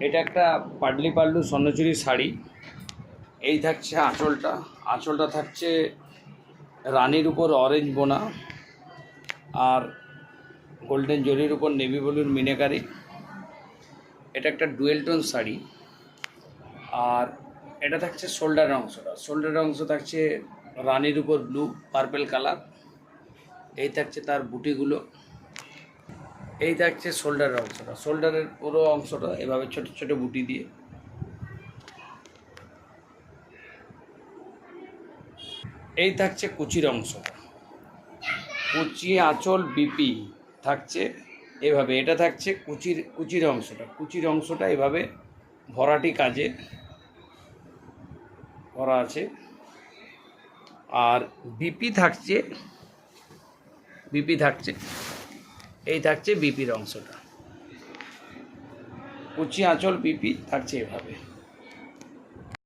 এটা একটা পাটলি পাল্লু স্বর্ণচুরি শাড়ি। এই থাকছে আঁচলটা। আঁচলটা থাকছে রানীর উপর অরেঞ্জ বোনা আর গোল্ডেন জরির উপর নেভি ব্লুর মিনাকারি। এটা একটা ডুয়েল টোন শাড়ি। আর এটা থাকছে শোল্ডারের অংশটা। শোল্ডারের অংশ থাকছে রানীর উপর ব্লু পার্পেল কালার। এই থাকছে তার বুটিগুলো। এই থাকছে শোল্ডারের অংশটা। শোল্ডারের পুরো অংশটা এভাবে ছোট ছোট বুটি দিয়ে। এই থাকছে কুচির অংশটা। কুচি আঁচল বিপি থাকছে এভাবে। এটা থাকছে কুচির অংশটা। কুচির অংশটা এভাবে ভরাটি কাজে করা আছে। আর বিপি থাকছে এই থাকছে বিপির অংশটা। কুচি আঁচল বিপি থাকছে এভাবে।